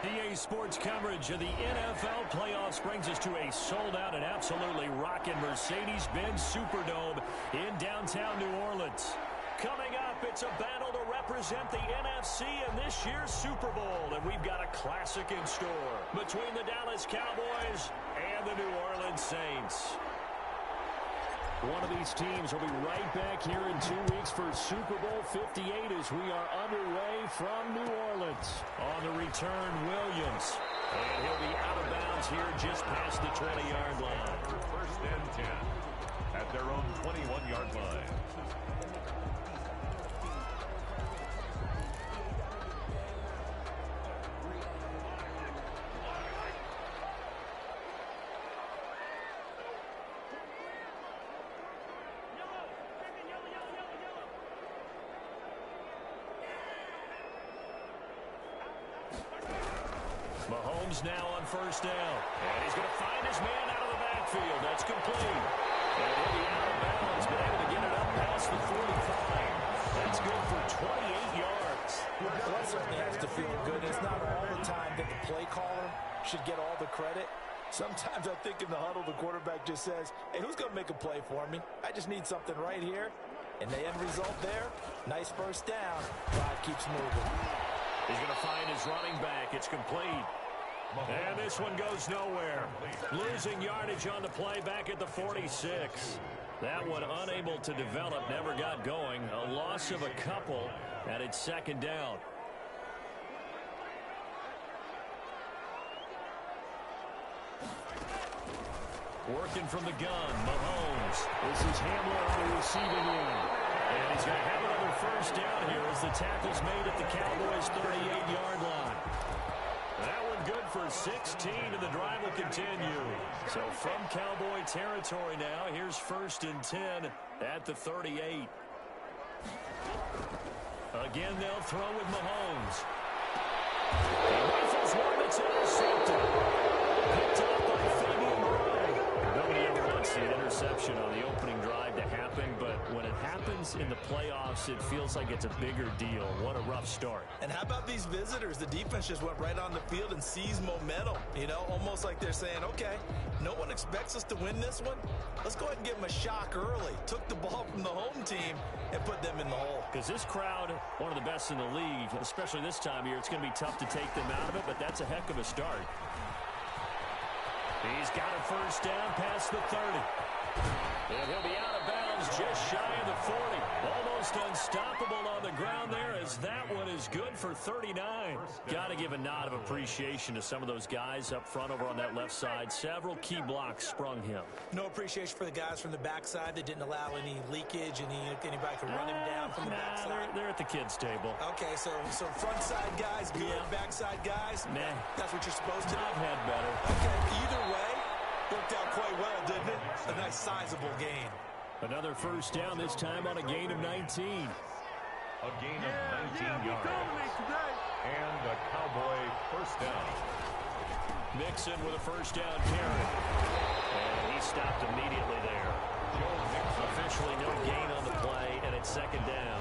EA Sports coverage of the NFL playoffs brings us to a sold-out and absolutely rocking Mercedes-Benz Superdome in downtown New Orleans. Coming up, it's a battle to represent the NFC in this year's Super Bowl, and we've got a classic in store between the Dallas Cowboys and the New Orleans Saints. One of these teams will be right back here in 2 weeks for Super Bowl 58 as we are underway from New Orleans. On the return, Williams. And he'll be out of bounds here just past the 20-yard line. First and 10 at their own 21-yard line. Mahomes now on first down. And he's going to find his man out of the backfield. That's complete. And he'll be out of bounds, but able to get it up past the 45. That's good for 28 yards. That certainly has to feel good. It's not all the time that the play caller should get all the credit. Sometimes I think in the huddle, the quarterback just says, hey, who's going to make a play for me? I just need something right here. And the end result there, nice first down. Drive keeps moving. He's going to find his running back. It's complete. And this one goes nowhere. Losing yardage on the play back at the 46. That one unable to develop, never got going. A loss of a couple, and it's second down. Working from the gun, Mahomes. This is Hamler on the receiving end. And he's going to have another first down here as the tackle's made at the Cowboys' 38-yard line. That one good for 16, and the drive will continue. So from Cowboy territory now, here's first and 10 at the 38. Again, they'll throw with Mahomes. He rifles one that's intercepted. Picked up by Fabian Moreau. Nobody ever wants the interception on the opening drive to happen, but when it happens in the playoffs, it feels like it's a bigger deal. What a rough start. And how about these visitors? The defense just went right on the field and seized momentum. You know, almost like they're saying, okay, no one expects us to win this one. Let's go ahead and give them a shock early. Took the ball from the home team and put them in the hole. Because this crowd, one of the best in the league, especially this time of year, it's going to be tough to take them out of it, but that's a heck of a start. He's got a first down past the 30. And he'll be out of bounds just shy of the 40. Almost unstoppable on the ground there as that one is good for 39. Got to give a nod of appreciation to some of those guys up front over on that left side. Several key blocks sprung him. No appreciation for the guys from the backside that didn't allow any leakage, anybody could run him down from the backside. They're at the kids' table. Okay, so front side guys, good. Yeah. Backside guys, nah. That's what you're supposed to do. I've had better. Okay, either way, worked out quite well, didn't it? A nice sizable gain. Another first down, this time on a gain of 19. A gain of 19 yards. And a Cowboy first down. Mixon with a first down carry. And he stopped immediately there. Officially no gain on the play, and it's second down.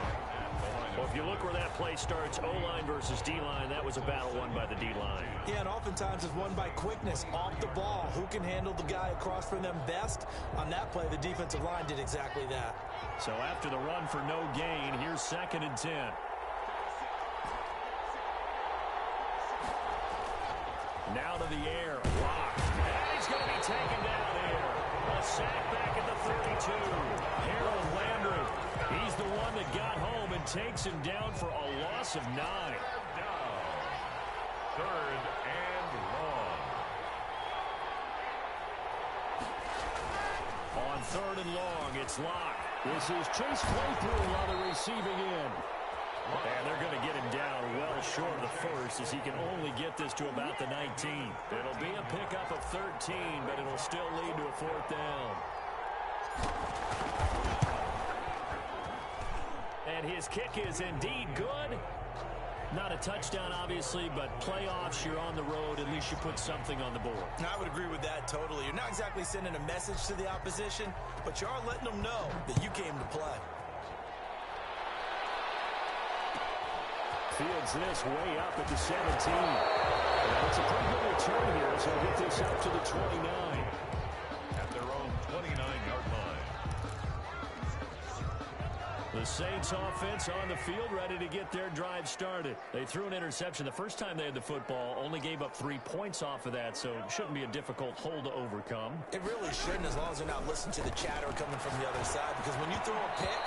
Well, if you look where that play starts, O-line versus D-line, that was a battle won by the D-line. Yeah, and oftentimes it's won by quickness, off the ball. Who can handle the guy across from them best? On that play, the defensive line did exactly that. So after the run for no gain, here's second and 10. Now to the air. Locked. And he's going to be taken down here. A sack back at the 32. Harold Landry. He's the one that got home and takes him down for a loss of 9. Third and long. On third and long, it's Locke. This is Chase Claypool on the receiving end. And they're going to get him down well short of the first as he can only get this to about the 19. It'll be a pickup of 13, but it'll still lead to a fourth down. And his kick is indeed good. Not a touchdown, obviously, but playoffs, you're on the road. At least you put something on the board. I would agree with that totally. You're not exactly sending a message to the opposition, but you are letting them know that you came to play. Fields this way up at the 17. And it's a pretty good return here, so he'll get this up to the 29. At their own 29-yard line. The Saints offense on the field, ready to get their drive started. They threw an interception the first time they had the football, only gave up 3 points off of that, so it shouldn't be a difficult hole to overcome. It really shouldn't, as long as they're not listening to the chatter coming from the other side, because when you throw a pick,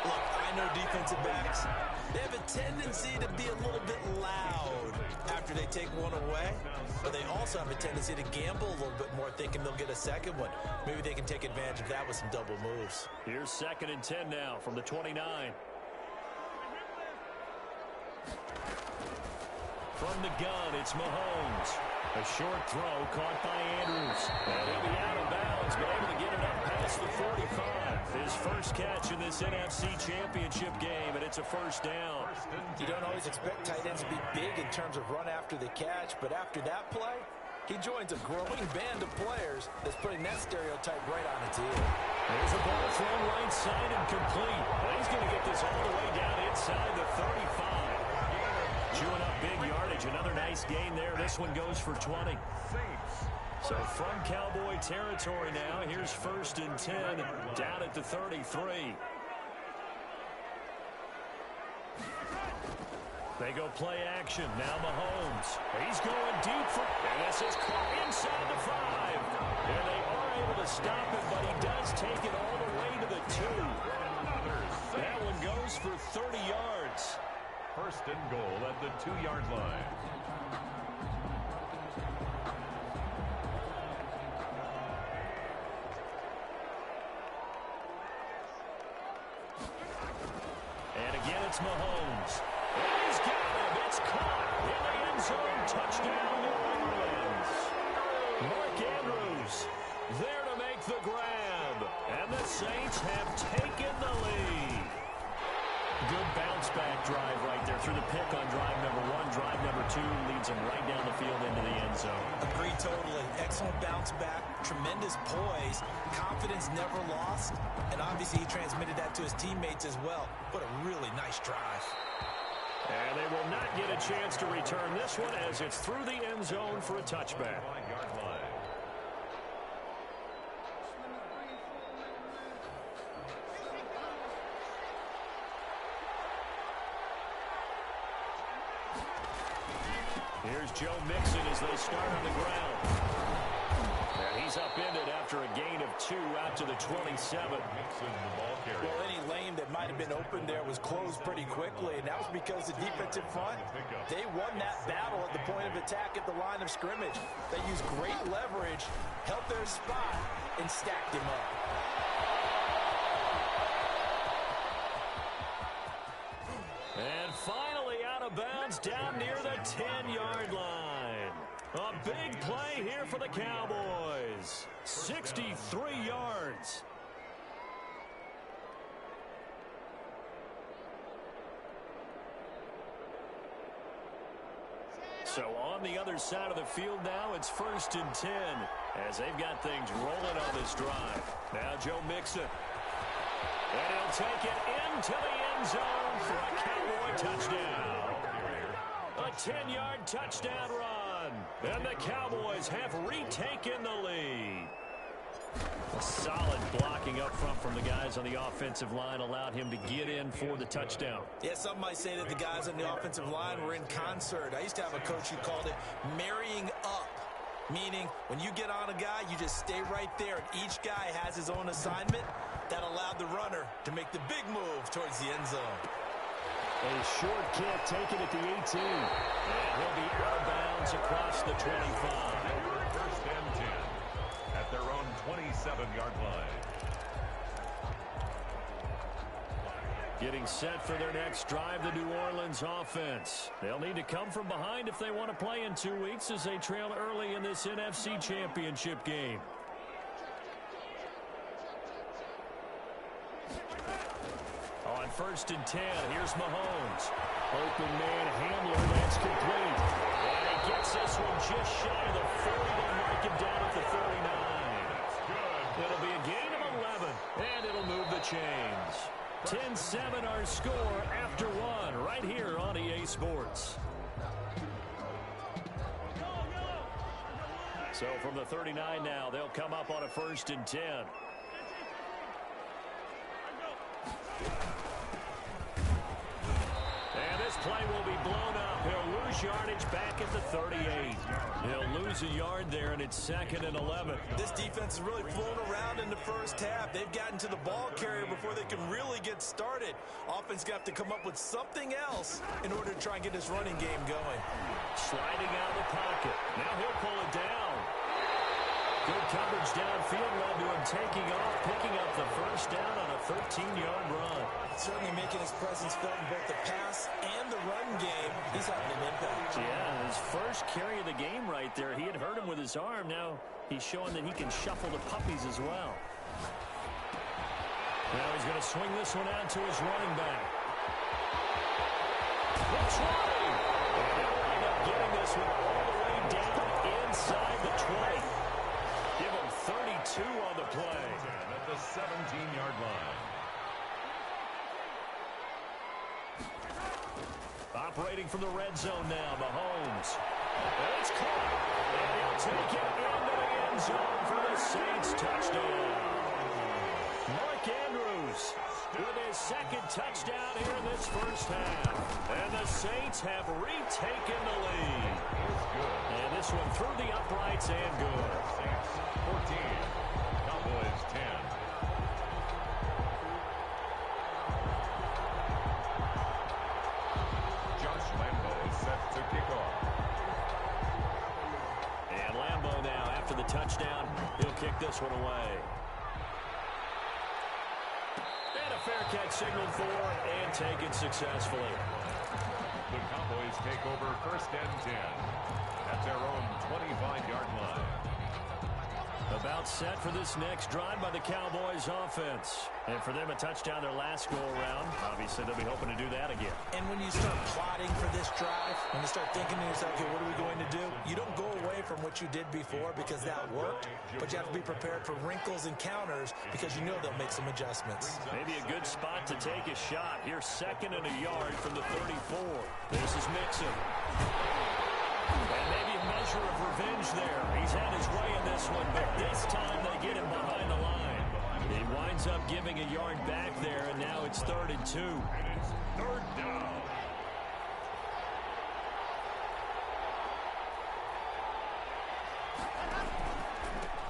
look, I know defensive backs, they have a tendency to be a little bit loud after they take one away, but they also have a tendency to gamble a little bit more, thinking they'll get a second one. Maybe they can take advantage of that with some double moves. Here's 2nd and 10 now from the 29. From the gun, it's Mahomes. A short throw caught by Andrews. And he'll be out of bounds, but able to get it up past the 45. His first catch in this NFC Championship game, and it's a first down. You don't always expect tight ends to be big in terms of run after the catch, but after that play, he joins a growing band of players that's putting that stereotype right on its ear. There's a ball thrown right side and complete. And he's going to get this all the way down inside the 35. Chewing up big yardage. Another nice gain there. This one goes for 20. So from Cowboy territory now, here's 1st and 10 down at the 33. They go play action. Now Mahomes. He's going deep for, and this is caught inside the 5. And they are able to stop it, but he does take it all the way to the 2. That one goes for 30 yards. 1st and goal at the 2-yard line. And again, it's Mahomes. And he's got him. It's caught in the end zone. Touchdown, New Orleans. Mark Andrews there to make the grab. And the Saints have taken the lead. Good bounce-back drive right there through the pick on drive number 1. Drive number 2 leads him right down the field into the end zone. Agree totally. Excellent bounce back, tremendous poise, confidence never lost, and obviously he transmitted that to his teammates as well. What a really nice drive. And they will not get a chance to return this one as it's through the end zone for a touchback. 5-yard line. Here's Joe Mixon as they start on the ground. And he's upended after a gain of 2 out to the 27. Mixon, the ball carrier. Well, any lane that might have been open there was closed pretty quickly, and that was because the defensive front, they won that battle at the point of attack at the line of scrimmage. They used great leverage, held their spot, and stacked him up. And finally out of bounds down near the 10-yard line. A big play here for the Cowboys. 63 yards. So on the other side of the field now, it's 1st and 10 as they've got things rolling on this drive. Now Joe Mixon. And he'll take it into the end zone for a Cowboy touchdown. A 10-yard touchdown run. And the Cowboys have retaken the lead. A solid blocking up front from the guys on the offensive line allowed him to get in for the touchdown. Yeah, some might say that the guys on the offensive line were in concert. I used to have a coach who called it marrying up, meaning when you get on a guy, you just stay right there, and each guy has his own assignment. That allowed the runner to make the big move towards the end zone. A short kick taken at the 18. And he'll be out of bounds across the 25. 1st and 10 at their own 27-yard line. Getting set for their next drive, the New Orleans offense. They'll need to come from behind if they want to play in 2 weeks as they trail early in this NFC Championship game. On 1st and 10, here's Mahomes. Open man Hamler, that's complete. And he gets this one just shy of the 40. They'll mark him down at the 49. It'll be a gain of 11, and it'll move the chains. 10-7 our score after 1 right here on EA Sports. So from the 39 now, they'll come up on a 1st and 10. And this play will be blown up. He'll lose yardage back at the 38. He'll lose a yard there, and it's 2nd and 11. This defense has really flown around in the first half. They've gotten to the ball carrier before they can really get started. Offense got to come up with something else in order to try and get this running game going. Sliding out of the pocket. Now he'll pull it down. Good coverage downfield led to him taking off, picking up the 1st down on a 13-yard run. Certainly making his presence felt in both the pass and the run game. He's having an impact. Yeah, his first carry of the game right there. He had hurt him with his arm. Now he's showing that he can shuffle the puppies as well. Now he's going to swing this one out to his running back. That's right. And he'll wind up getting this one all the way down inside the 20. Give him 32 on the play. At the 17-yard line. Operating from the red zone now, Mahomes. And it's caught. And he'll take it into the end zone for the Saints touchdown. Mark Andrews with his 2nd touchdown here in this first half. And the Saints have retaken the lead. And this one through the uprights and good. Saints 14, Cowboys 10. Touchdown. He'll kick this one away. And a fair catch signaled for and taken successfully. The Cowboys take over 1st and 10 at their own 25-yard line. About set for this next drive by the Cowboys offense. And for them, a touchdown their last go-around. Obviously, they'll be hoping to do that again. And when you start plotting for this drive, when you start thinking to yourself, okay, what are we going to do? You don't go away from what you did before because that worked, but you have to be prepared for wrinkles and counters because you know they'll make some adjustments. Maybe a good spot to take a shot. Here's 2nd and a yard from the 34. This is Mixon. And maybe a measure of revenge there. He's had his way in this one, but this time they get him behind the line. He winds up giving a yard back there, and now it's 3rd and 2. And it's 3rd down.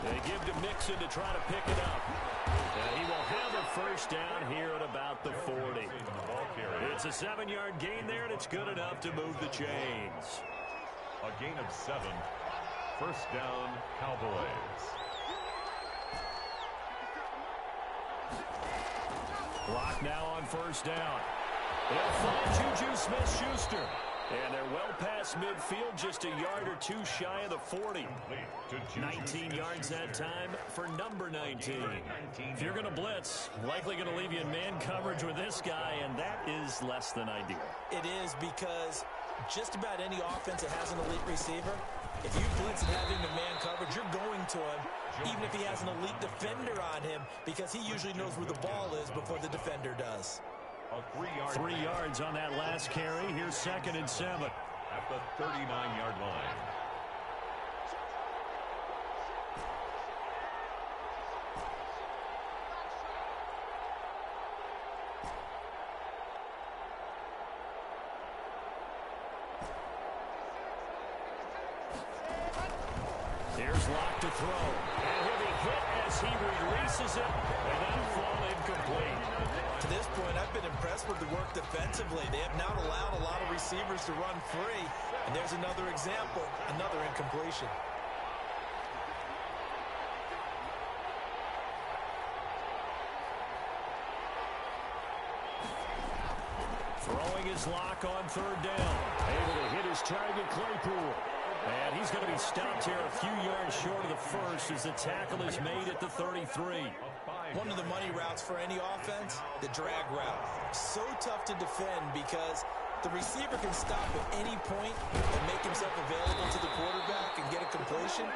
They give to Mixon to try to pick it up. And he will have a 1st down here at about the 40. It's a 7-yard gain there, and it's good enough to move the chains. A gain of 7. 1st down, Cowboys. Clock now on 1st down. They'll find Juju Smith-Schuster. And they're well past midfield, just a yard or 2 shy of the 40. 19 yards that time for number 19. If you're going to blitz, likely going to leave you in man coverage with this guy, and that is less than ideal. It is because just about any offense that has an elite receiver, if you blitz and have him in man coverage, you're going to him, even if he has an elite defender on him, because he usually knows where the ball is before the defender does. A 3-yard 3 yards on that last carry. Here's 2nd and 7. At the 39-yard line. Here's Locke to throw. And he'll be hit as he releases it, and that'll fall incomplete. To this point, I've been impressed with the work defensively. They have not allowed a lot of receivers to run free. And there's another example, another incompletion. Throwing his Locke on 3rd down. Able to hit his target, Claypool. And he's going to be stopped here a few yards short of the 1st as the tackle is made at the 33. One of the money routes for any offense, the drag route. So tough to defend because the receiver can stop at any point and make himself available to the quarterback and get a completion.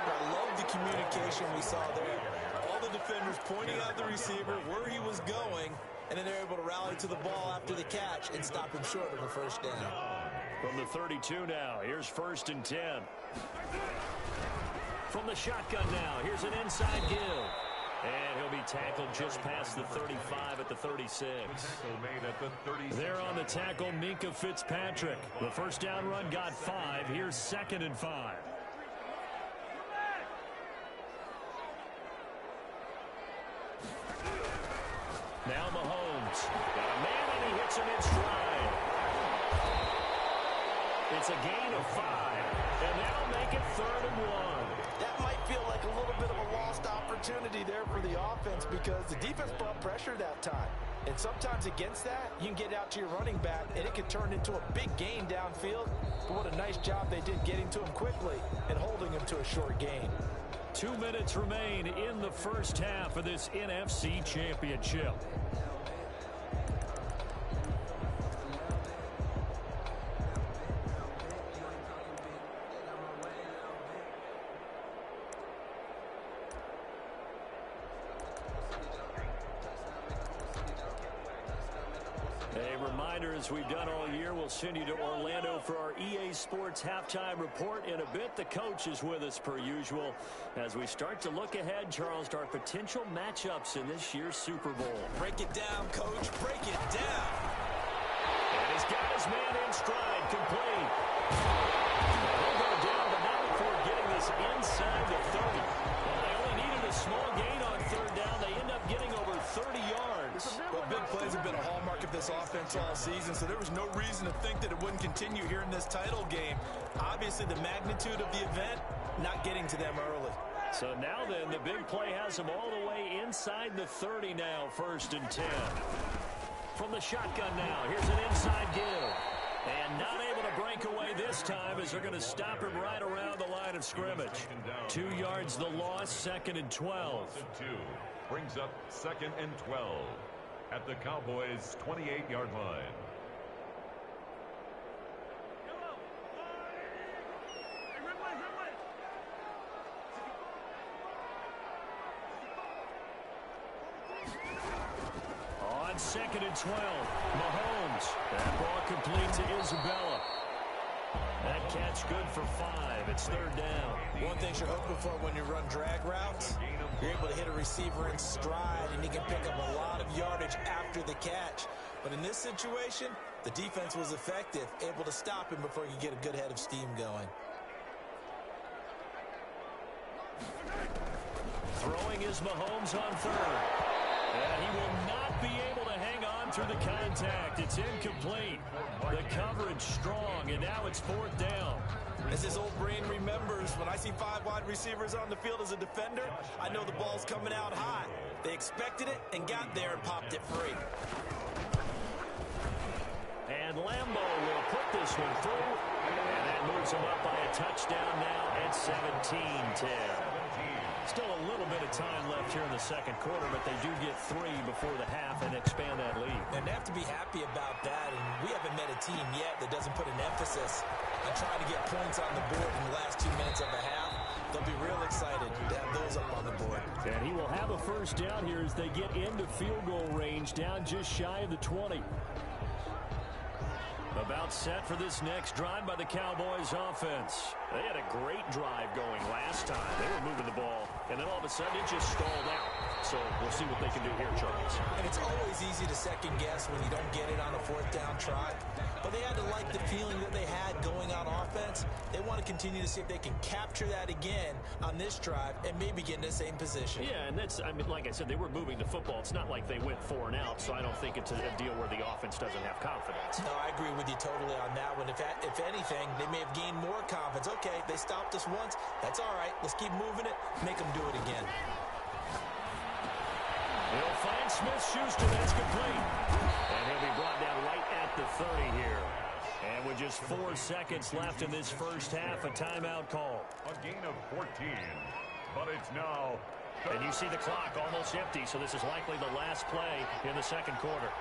But I love the communication we saw there. All the defenders pointing out the receiver where he was going, and then they're able to rally to the ball after the catch and stop him short of a 1st down. From the 32 now, here's 1st and 10. From the shotgun now, here's an inside give. And he'll be tackled just past the 35 at the 36. There on the tackle, Minkah Fitzpatrick. The first down run got 5. Here's 2nd and 5. Now Mahomes. Got a man and he hits him in stride. It's a gain of 5. And that'll make it 3rd and 1. That might feel like a little bit of a lost opportunity there for the offense because the defense brought pressure that time. And sometimes against that, you can get out to your running back, and it can turn into a big gain downfield. But what a nice job they did getting to him quickly and holding him to a short gain. 2 minutes remain in the first half of this NFC Championship. As we've done all year, we'll send you to Orlando for our EA Sports halftime report in a bit. The coach is with us per usual as we start to look ahead, Charles, to our potential matchups in this year's Super Bowl. Break it down, coach. Break it down. And he's got his man in stride, complete. He'll go down, but not before getting this inside the 30. Well, they only needed a small gain on 3rd down. They end up getting over 30 yards. Well, big plays have been a hallmark of this offense all season, so there was no reason to think that it wouldn't continue here in this title game. Obviously, the magnitude of the event not getting to them early. So now then, the big play has them all the way inside the 30 now, 1st and 10. From the shotgun now, here's an inside give. And not able to break away this time as they're going to stop him right around the line of scrimmage. 2 yards the loss, 2nd and 12. Brings up 2nd and 12 at the Cowboys' 28-yard line. On 2nd and 12, Mahomes. That ball complete to Isabella. That catch good for 5. It's 3rd down. One thing you're hoping for when you run drag routes, you're able to hit a receiver in stride, and he can pick up a lot of yardage after the catch. But in this situation, the defense was effective, able to stop him before he could get a good head of steam going. Throwing is Mahomes on 3rd. And he will not be able to hang on through the contact. It's incomplete. The coverage strong, and now it's 4th down. As his old brain remembers, when I see 5 wide receivers on the field as a defender, I know the ball's coming out high. They expected it and got there and popped it free. And Lambo will put this one through, and that moves him up by a touchdown now at 17-10. Still a little bit of time left here in the 2nd quarter, but they do get 3 before the half and expand that lead. And they have to be happy about that, and we haven't met a team yet that doesn't put an emphasis on trying to get points on the board in the last 2 minutes of the half. They'll be real excited to have those up on the board. And he will have a 1st down here as they get into field goal range, down just shy of the 20. About set for this next drive by the Cowboys offense. They had a great drive going last time. They were moving the ball, and then all of a sudden it just stalled out. So we'll see what they can do here, Charles. And it's always easy to second guess when you don't get it on a 4th down try. But they had to like the feeling that they had going on offense. They want to continue to see if they can capture that again on this drive and maybe get in the same position. Yeah, and that's, I mean, like I said, they were moving the football. It's not like they went 4 and out, so I don't think it's a deal where the offense doesn't have confidence. No, I agree with you totally on that one. If anything, they may have gained more confidence. Okay, they stopped us once. That's all right. Let's keep moving it. Make them do it again. They'll find Smith-Schuster. That's complete. And he'll be brought down right at the 30 here. And with just 4 seconds left in this first half, a timeout call. A gain of 14. But it's now... And you see the clock almost empty, so this is likely the last play in the 2nd quarter.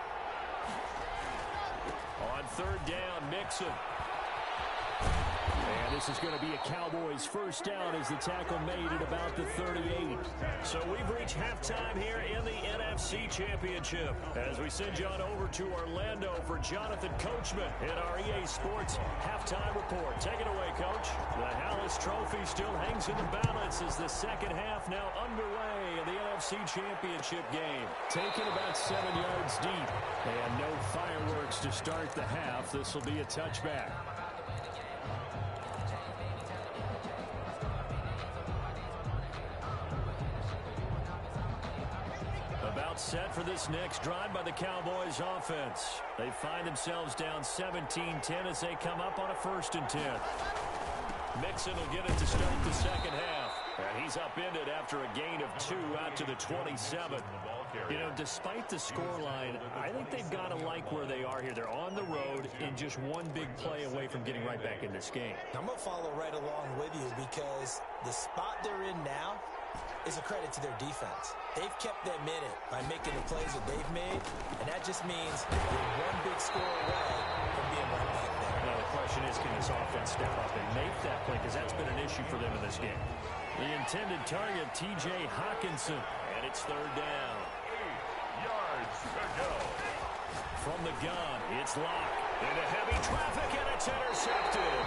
On 3rd down, Mixon. And this is going to be a Cowboys 1st down as the tackle made at about the 38. So we've reached halftime here in the NFC Championship as we send you on over to Orlando for Jonathan Coachman in our EA Sports halftime report. Take it away, Coach. The Hallis trophy still hangs in the balance as the second half now underway in the NFC Championship game. Taken about 7 yards deep. And no fireworks to start the half. This will be a touchback. About set for this next drive by the Cowboys offense. They find themselves down 17-10 as they come up on a 1st and 10. Mixon will get it to start the second half. And he's upended after a gain of 2 out to the 27. You know, despite the scoreline, I think they've got to like where they are here. They're on the road and just one big play away from getting right back in this game. I'm going to follow right along with you because the spot they're in now is a credit to their defense. They've kept them in it by making the plays that they've made, and that just means they're one big score away from being right back there. Now the question is, can this offense step up and make that play? Because that's been an issue for them in this game. The intended target, T.J. Hawkinson, and it's 3rd down. 8 yards to go. From the gun, it's locked into heavy traffic, and it's intercepted.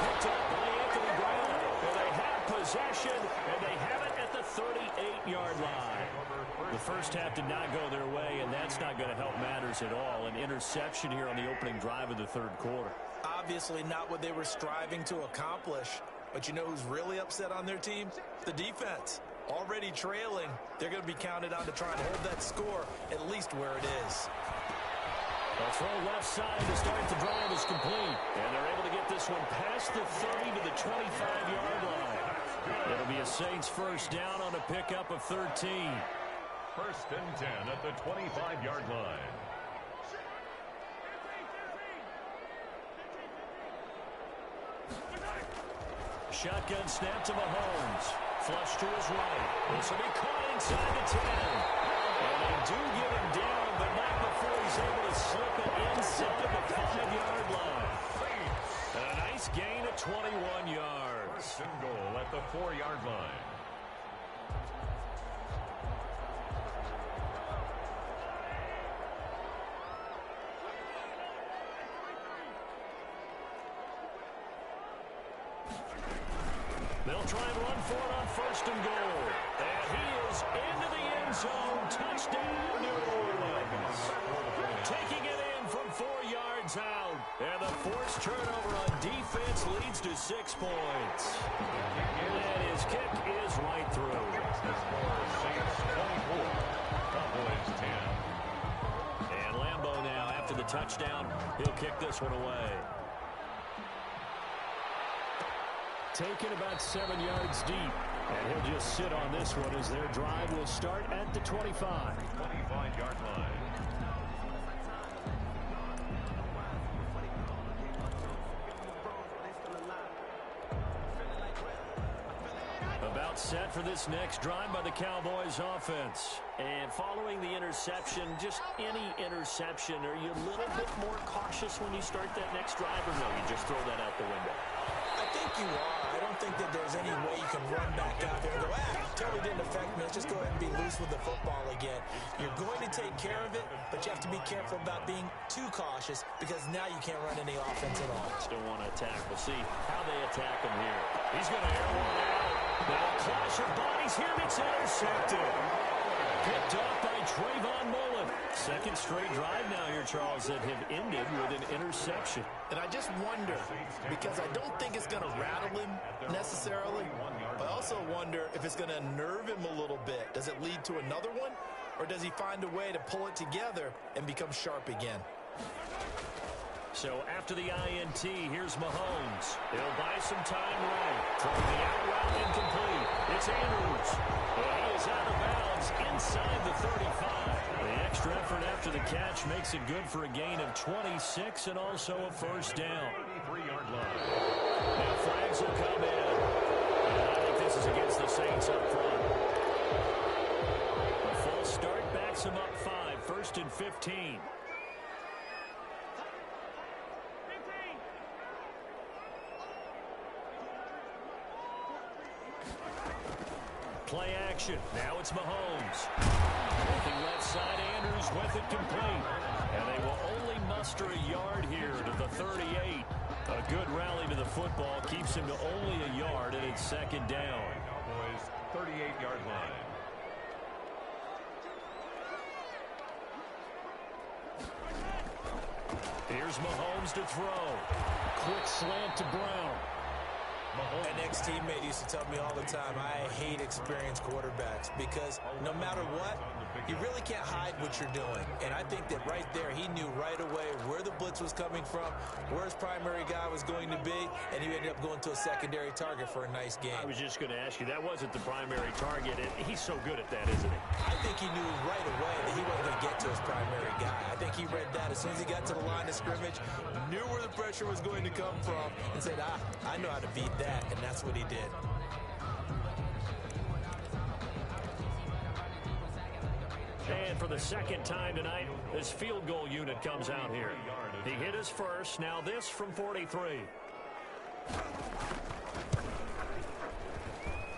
Picked up by Anthony Brown. And they have possession, and they have it at the 38-yard line. The first half did not go their way, and that's not going to help matters at all. An interception here on the opening drive of the 3rd quarter. Obviously not what they were striving to accomplish. But you know who's really upset on their team? The defense. Already trailing. They're going to be counted on to try and hold that score at least where it is. A throw left side to start the drive is complete. And they're able to get this one past the 30 to the 25-yard line. It'll be a Saints 1st down on a pickup of 13. 1st and 10 at the 25-yard line. Shotgun snap to Mahomes. Flush to his right. This will be caught inside the 10. And they do get him down, but not before he's able to slip it inside the 5-yard line. And a nice gain of 21 yards. 1st and goal at the 4-yard line. They'll try and run for it on 1st and goal. And he is into the end zone. Touchdown, New Orleans. Taking it in from 4 yards out. And the forced turnover on defense leads to 6 points. And his kick is right through. Saints 24, Cowboys 10. And Lambeau now, after the touchdown, he'll kick this one away. Taken about 7 yards deep. And he'll just sit on this one as their drive will start at the 25. 25-yard line. About set for this next drive by the Cowboys offense. And following the interception, just any interception, are you a little bit more cautious when you start that next drive, or no, you just throw that out the window? I think you are. I don't think that there's any way you can run back out there and go, totally didn't affect me. Let's just go ahead and be loose with the football again. You're going to take care of it, but you have to be careful about being too cautious because now you can't run any offense at all. Still want to attack. We'll see how they attack him here. He's going to air one out. Now clash of bodies here. It's intercepted. Picked up by Trayvon Mullen. Second straight drive now here, Charles, that have ended with an interception. And I just wonder, because I don't think it's going to rattle him necessarily, but I also wonder if it's going to nerve him a little bit. Does it lead to another one, or does he find a way to pull it together and become sharp again? So after the INT, here's Mahomes. He'll buy some time right. Throwing the out route incomplete. It's Andrews. And he is out of bounds inside the 35. The extra effort after the catch makes it good for a gain of 26 and also a 1st down. 33-yard line. Now flags will come in. And I think this is against the Saints up front. A full start backs him up 5. 1st and 15. Play action. Now it's Mahomes. Looking left side, Andrews with it complete. And they will only muster a yard here to the 38. A good rally to the football keeps him to only a yard, and it's second down. Cowboys 38-yard line. Here's Mahomes to throw. Quick slant to Brown. An ex-teammate used to tell me all the time, I hate experienced quarterbacks because no matter what, you really can't hide what you're doing. And I think that right there, he knew right away where the blitz was coming from, where his primary guy was going to be, and he ended up going to a secondary target for a nice game. I was just going to ask you, that wasn't the primary target. He's so good at that, isn't he? I think he knew right away that he wasn't going to get to his primary guy. I think he read that as soon as he got to the line of scrimmage, knew where the pressure was going to come from, and said, I know how to beat that, and that's what he did. And for the second time tonight, this field goal unit comes out here. He hit his first, now this from 43.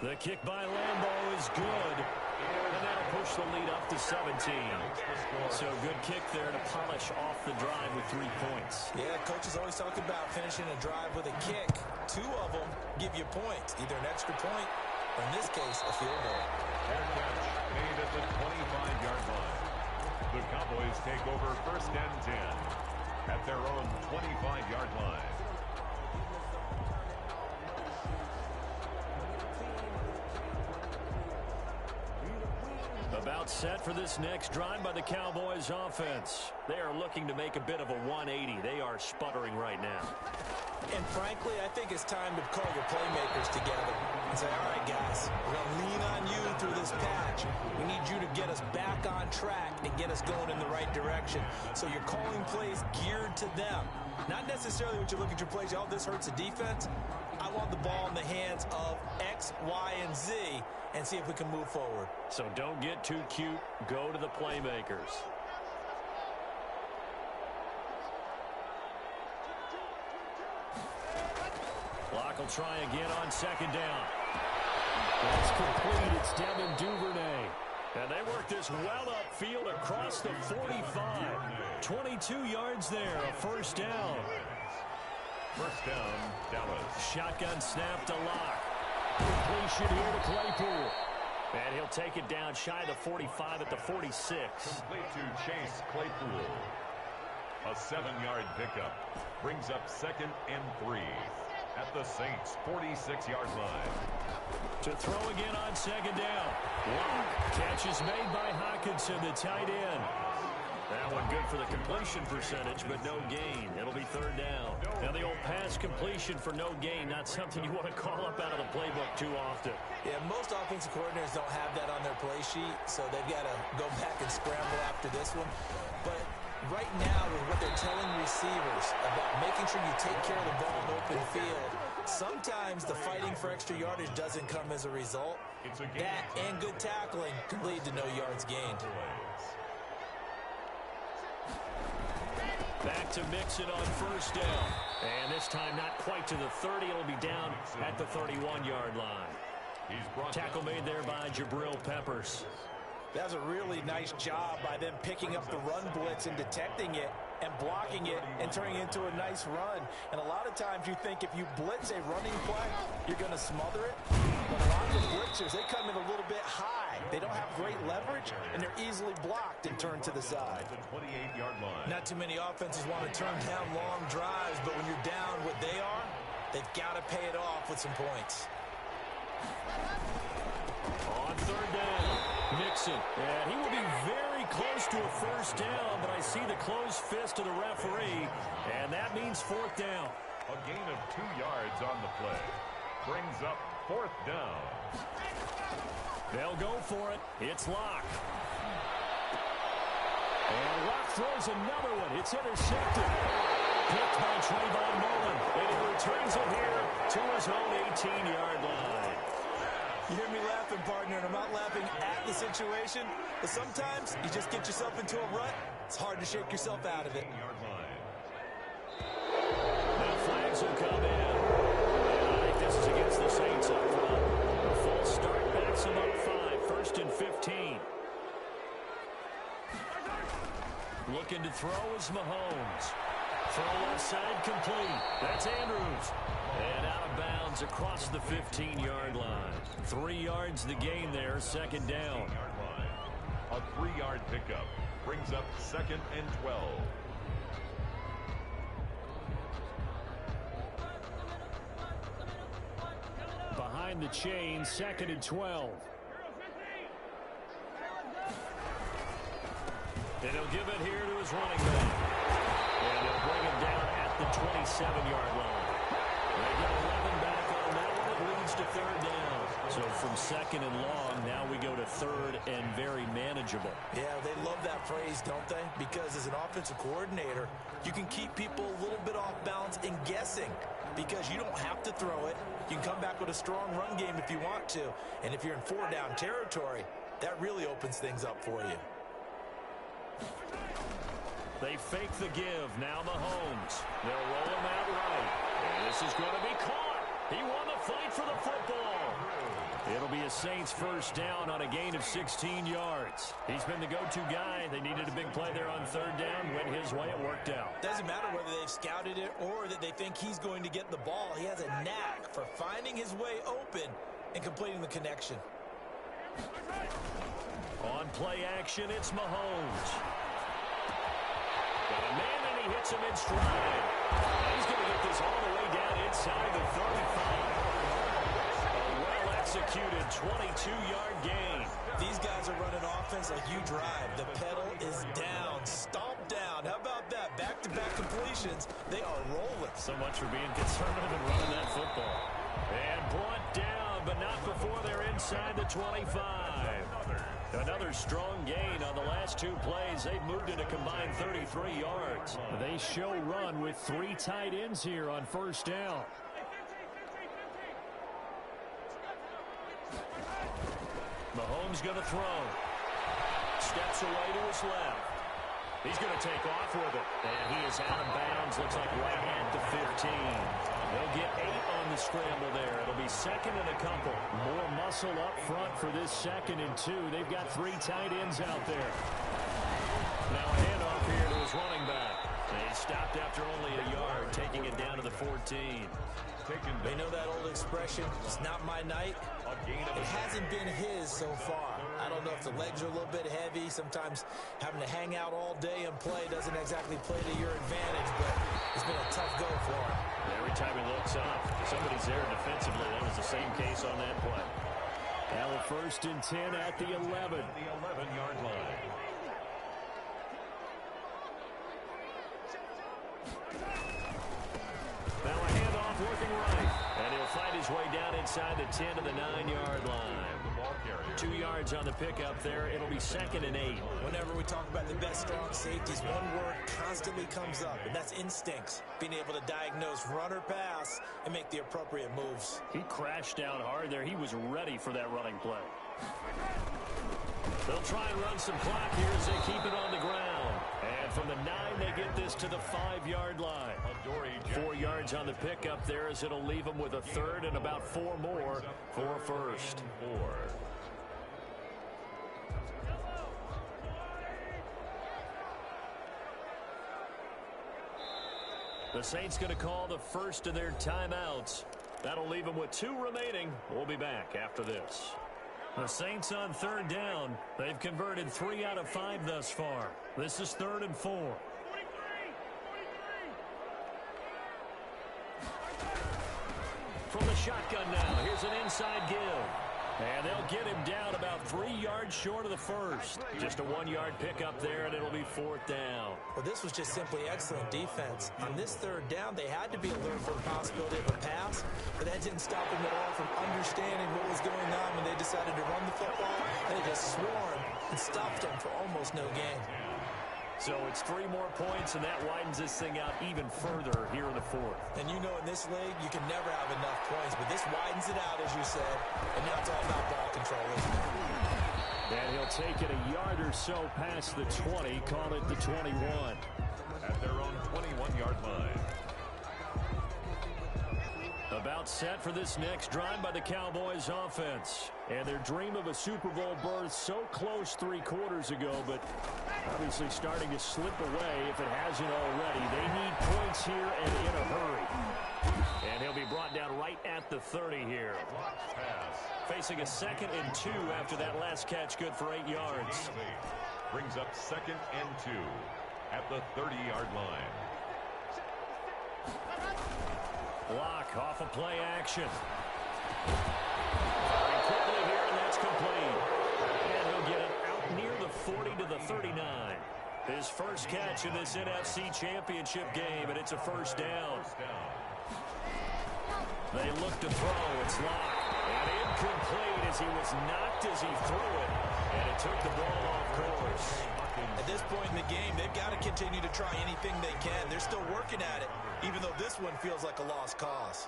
The kick by Lambeau is good. And that'll push the lead up to 17. So good kick there to polish off the drive with 3 points. Yeah, coaches always talk about finishing a drive with a kick. 2 of them give you points, either an extra point or, in this case, a field goal. Fair catch made at the 25-yard line. The Cowboys take over first and 10 at their own 25-yard line. About set for this next drive by the Cowboys offense. They are looking to make a bit of a 180. They are sputtering right now. And frankly, I think it's time to call your playmakers together and say, all right, guys, we're going to lean on you through this patch. We need you to get us back on track and get us going in the right direction. So you're calling plays geared to them. Not necessarily when you look at your plays, oh, this hurts the defense. I want the ball in the hands of X, Y, and Z and see if we can move forward. So don't get too cute. Go to the playmakers. Clock will try again on second down. That's complete. It's Devin Duvernay. And they work this well upfield across the 45. 22 yards there, a first down. First down, Dallas. Shotgun snap to Locke. Completion here to Claypool. And he'll take it down shy of the 45 at the 46. Complete to Chase Claypool. A 7-yard pickup. Brings up second and 3 at the Saints' 46-yard line. To throw again on second down. Locke. Catch is made by Hockenson, the tight end. That one good for the completion percentage, but no gain. It'll be third down. Now the old pass completion for no gain, not something you want to call up out of the playbook too often. Yeah, most offensive coordinators don't have that on their play sheet, so they've got to go back and scramble after this one. But right now, with what they're telling receivers about making sure you take care of the ball in open field, sometimes the fighting for extra yardage doesn't come as a result. That and good tackling could lead to no yards gained. Back to Mixon on first down. And this time not quite to the 30. It'll be down at the 31-yard line. Tackle made there by Jabril Peppers. That was a really nice job by them picking up the run blitz and detecting it and blocking it and turning it into a nice run. And a lot of times you think if you blitz a running play, you're going to smother it. But a lot of the blitzers, they come in a little bit high. They don't have great leverage, and they're easily blocked and turned to the side. The 28-yard line. Not too many offenses want to turn down long drives, but when you're down what they are, they've got to pay it off with some points. On third down, Mixon. And he will be very close to a first down, but I see the closed fist of the referee, and that means fourth down. A gain of 2 yards on the play. Brings up fourth down. They'll go for it. It's Locke. And Locke throws another one. It's intercepted. Picked by Trayvon Mullen. And he returns it here to his own 18-yard line. You hear me laughing, partner, and I'm not laughing at the situation, but sometimes you just get yourself into a rut. It's hard to shake yourself out of it. Now flags will come in. And I think this is against the Saints up front. A full start backs them up 5. First and 15. Looking to throw is Mahomes. Throw left side complete. That's Andrews. And out of bounds across the 15-yard line. 3 yards the gain there, second down. A 3-yard pickup brings up 2nd and 12. Behind the chain, 2nd and 12. And he'll give it here to his running back. And he'll bring him down at the 27-yard line. They get 11 back on that one. It leads to third down. So from 2nd and long, now we go to 3rd and very manageable. Yeah, they love that phrase, don't they? Because as an offensive coordinator, you can keep people a little bit off balance and guessing because you don't have to throw it. You can come back with a strong run game if you want to. And if you're in 4-down territory, that really opens things up for you. They fake the give. Now Mahomes. They'll roll him out right. And this is going to be caught. He won the fight for the football. It'll be a Saints first down on a gain of 16 yards. He's been the go-to guy. They needed a big play there on third down. Went his way. It worked out. Doesn't matter whether they've scouted it or that they think he's going to get the ball. He has a knack for finding his way open and completing the connection. On play action, it's Mahomes. Got a man, and he hits him in stride. He's going to get this all the way down inside the 35. A well-executed 22-yard gain. These guys are running offense like you drive. The pedal is down, stomped down. How about that? Back-to-back completions. They are rolling. So much for being conservative and running that football. And brought down, but not before they're inside the 25. Another strong gain on the last 2 plays. They've moved it a combined 33 yards. They show run with 3 tight ends here on first down. Mahomes going to throw. Steps away to his left. He's going to take off with it. And he is out of bounds. Looks like right at the 15. They'll get 8 on the scramble there. It'll be 2nd and a couple. More muscle up front for this 2nd and 2. They've got 3 tight ends out there. Now a handoff here to his running back. He stopped after only a yard, taking it down to the 14. They know that old expression, it's not my night. It hasn't been his so far. I don't know if the legs are a little bit heavy. Sometimes having to hang out all day and play doesn't exactly play to your advantage, but it's been a tough go for him. Every time he looks up, somebody's there defensively. That was the same case on that play. Now a 1st and 10 at the 11. The 11-yard line. Now a handoff working right. And he'll find his way down inside the 10 to the 9-yard line. 2 yards on the pickup there. It'll be 2nd and 8. Whenever we talk about the best strong safeties, one word constantly comes up, and that's instincts. Being able to diagnose run or pass and make the appropriate moves. He crashed down hard there. He was ready for that running play. They'll try and run some clock here as they keep it on the ground. And from the 9, they get this to the 5-yard line. 4 yards on the pickup there as it'll leave them with a 3rd and about 4 more for a first. The Saints going to call the first of their timeouts. That'll leave them with 2 remaining. We'll be back after this. The Saints on third down. They've converted 3 out of 5 thus far. This is 3rd and 4. From the shotgun now, here's an inside give. And they'll get him down about 3 yards short of the first. Just a 1-yard pickup there, and it'll be 4th down. Well, this was just simply excellent defense. On this third down, they had to be alert for the possibility of a pass, but that didn't stop them at all from understanding what was going on when they decided to run the football. They just swarmed and stopped them for almost no gain. So it's 3 more points, and that widens this thing out even further here in the 4th. And you know in this league, you can never have enough points, but this widens it out, as you said, and now it's all about ball control, isn't it? And he'll take it a yard or so past the 20, call it the 21. At their own 21-yard line. A About set for this next drive by the Cowboys offense. And their dream of a Super Bowl berth so close 3 quarters ago, but obviously starting to slip away if it hasn't already. They need points here and in a hurry. And he'll be brought down right at the 30 here. Facing a 2nd and 2 after that last catch, good for 8 yards. Brings up 2nd and 2 at the 30-yard line. Block off a play action. Very quickly here, and that's complete. And he'll get it out near the 40 to the 39. His first catch in this NFC Championship game, and it's a first down. They look to throw. It's locked. And incomplete as he was knocked as he threw it. And it took the ball off course. At this point in the game, they've got to continue to try anything they can. They're still working at it, even though this one feels like a lost cause.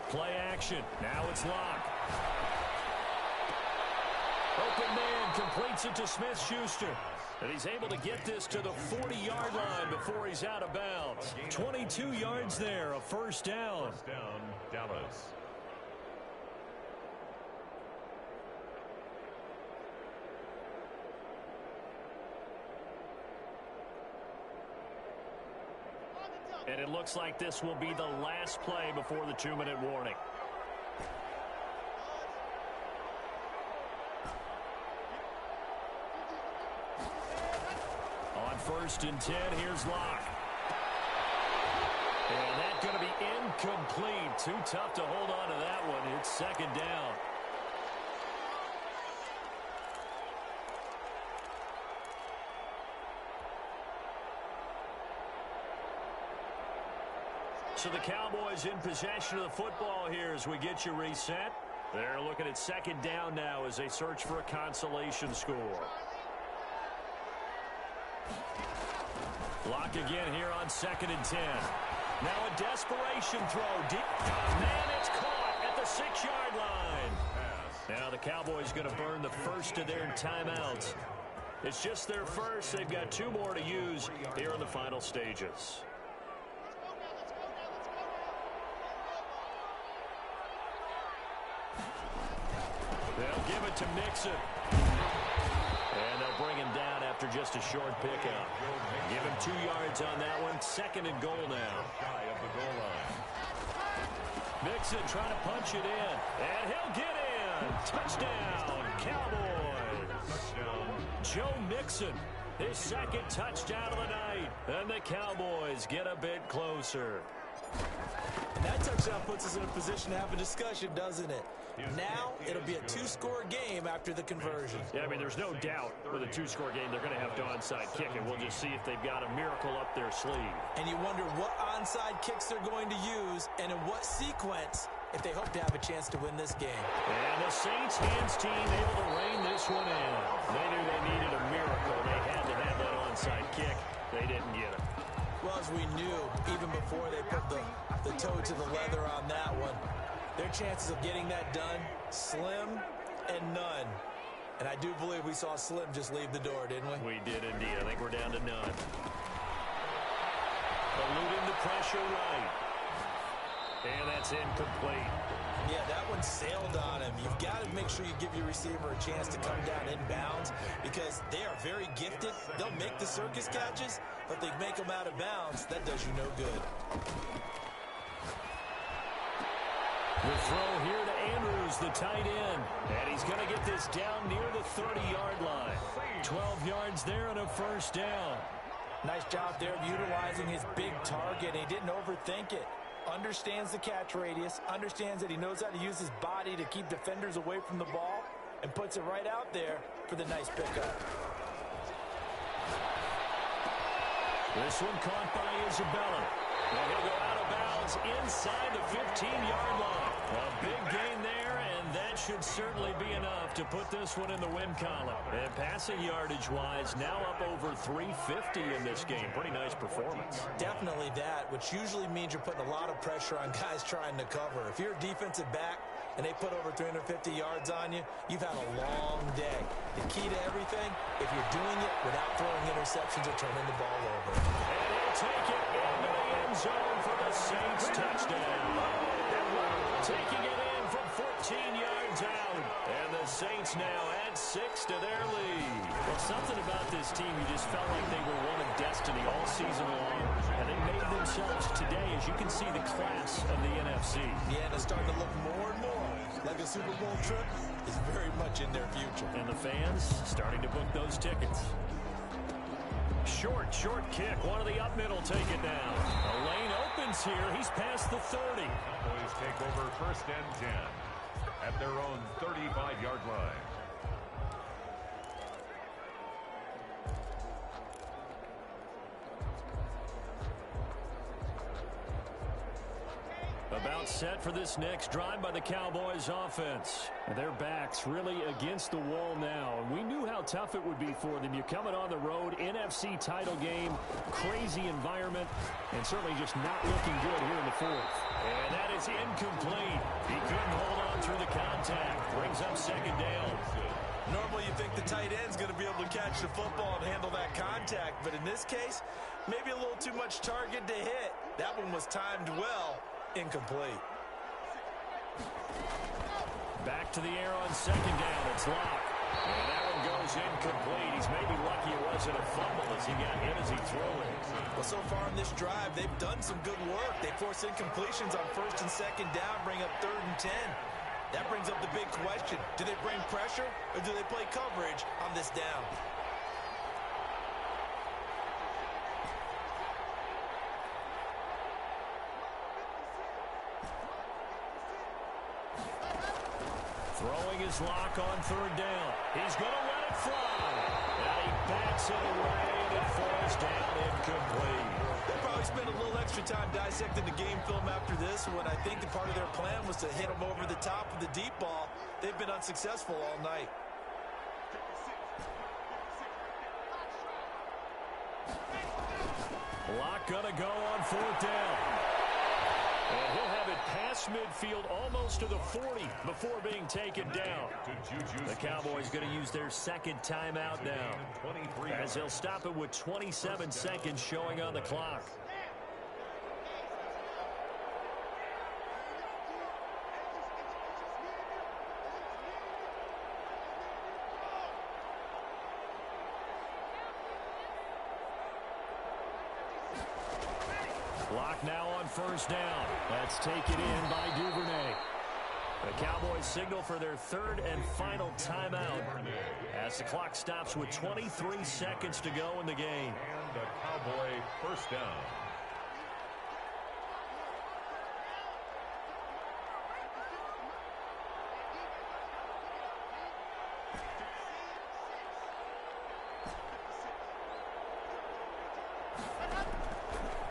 Play action. Now it's locked. Open man completes it to Smith-Schuster. And he's able to get this to the 40-yard line before he's out of bounds. 22 yards there, a first down. First down, Dallas. And it looks like this will be the last play before the 2-minute warning. On 1st and 10, here's Locke. And that's going to be incomplete. Too tough to hold on to that one. It's 2nd down. So the Cowboys in possession of the football here as we get you reset. They're looking at 2nd down now as they search for a consolation score. Lock again here on 2nd and 10. Now a desperation throw. Deep. Man, it's caught at the 6-yard line. Now the Cowboys going to burn the first of their timeouts. It's just their first. They've got 2 more to use here in the final stages. They'll give it to Mixon. And they'll bring him down after just a short pickup. Give him 2 yards on that one. 2nd and goal now. Shy of the goal line. Mixon trying to punch it in. And he'll get in. Touchdown, Cowboys. Touchdown. Joe Mixon, his 2nd touchdown of the night. And the Cowboys get a bit closer. And that touchdown puts us in a position to have a discussion, doesn't it? Now, it'll be a 2-score game after the conversion. Yeah, I mean, there's no doubt with a 2-score game, they're going to have to onside kick it. We'll just see if they've got a miracle up their sleeve. And you wonder what onside kicks they're going to use and in what sequence if they hope to have a chance to win this game. And the Saints hands team able to rein this one in. They knew they needed a miracle. They had to have that onside kick. They didn't get it. Well, as we knew, even before they put the toe to the leather on that one, their chances of getting that done, slim and none. And I do believe we saw Slim just leave the door, didn't we? We did indeed. I think we're down to none. Eluding the pressure right. And that's incomplete. Yeah, that one sailed on him. You've got to make sure you give your receiver a chance to come down inbounds because they are very gifted. They'll make the circus catches, but they make them out of bounds. That does you no good. The throw here to Andrews, the tight end. And he's going to get this down near the 30-yard line. 12 yards there and a first down. Nice job there of utilizing his big target. He didn't overthink it. Understands the catch radius, understands that he knows how to use his body to keep defenders away from the ball, and puts it right out there for the nice pickup. This one caught by Isabella. And he'll go out of bounds inside the 15-yard line. A big gain there, and that should certainly be enough to put this one in the win column. And passing yardage-wise, now up over 350 in this game. Pretty nice performance. Definitely that, which usually means you're putting a lot of pressure on guys trying to cover. If you're a defensive back and they put over 350 yards on you, you've had a long day. The key to everything, if you're doing it without throwing interceptions or turning the ball over. And he'll take it into the end end zone for the Saints touchdown. Taking it in from 14 yards out. And the Saints now add 6 to their lead. Well, something about this team, you just felt like they were one of destiny all season long. And they made themselves today, as you can see, the class of the NFC. Yeah, and it's starting to look more and more like a Super Bowl trip is very much in their future. And the fans starting to book those tickets. Short kick. One of the up middle take it down. The lane opens here. He's past the 30. Cowboys take over 1st and 10 at their own 35-yard line. About set for this next drive by the Cowboys offense. And their backs really against the wall now. And we knew how tough it would be for them. You're coming on the road, NFC title game, crazy environment, and certainly just not looking good here in the 4th. And that is incomplete. He couldn't hold on through the contact. Brings up 2nd down. Normally you think the tight end's going to be able to catch the football and handle that contact. But in this case, maybe a little too much target to hit. That one was timed well. Incomplete. Back to the air on 2nd down. It's Locke. And that one goes incomplete. He's maybe lucky it wasn't a fumble as he got hit as he threw it. Well, so far in this drive, they've done some good work. They force incompletions on 1st and 2nd down, bring up 3rd and 10. That brings up the big question. Do they bring pressure or do they play coverage on this down? Throwing his Lock on 3rd down. He's going to let it fly. And he bats it away, and it falls down incomplete. They'll probably spend a little extra time dissecting the game film after this one. I think the part of their plan was to hit them over the top of the deep ball. They've been unsuccessful all night. Lock going to go on 4th down. And he'll have it past midfield almost to the 40 before being taken down. The Cowboys going to use their 2nd timeout now, as they'll stop it with 27 seconds showing on the clock. Lock now on 1st down. That's taken in by Duvernay. The Cowboys signal for their 3rd and final timeout as the clock stops with 23 seconds to go in the game. And a Cowboy 1st down.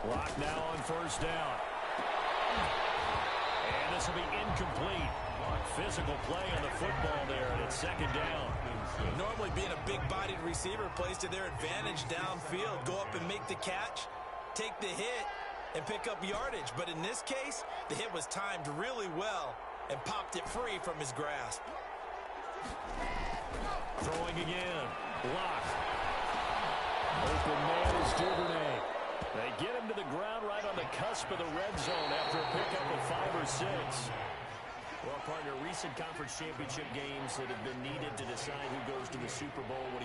Lock now on 1st down. And this will be incomplete. Physical play on the football there, and it's 2nd down. Normally being a big-bodied receiver plays to their advantage downfield. Go up and make the catch, take the hit, and pick up yardage. But in this case, the hit was timed really well and popped it free from his grasp. Throwing again. Lock. Open man is Duvernay. They get him to the ground right on the cusp of the red zone after a pickup of 5 or 6. Well, partner, recent conference championship games that have been needed to decide who goes to the Super Bowl. What do you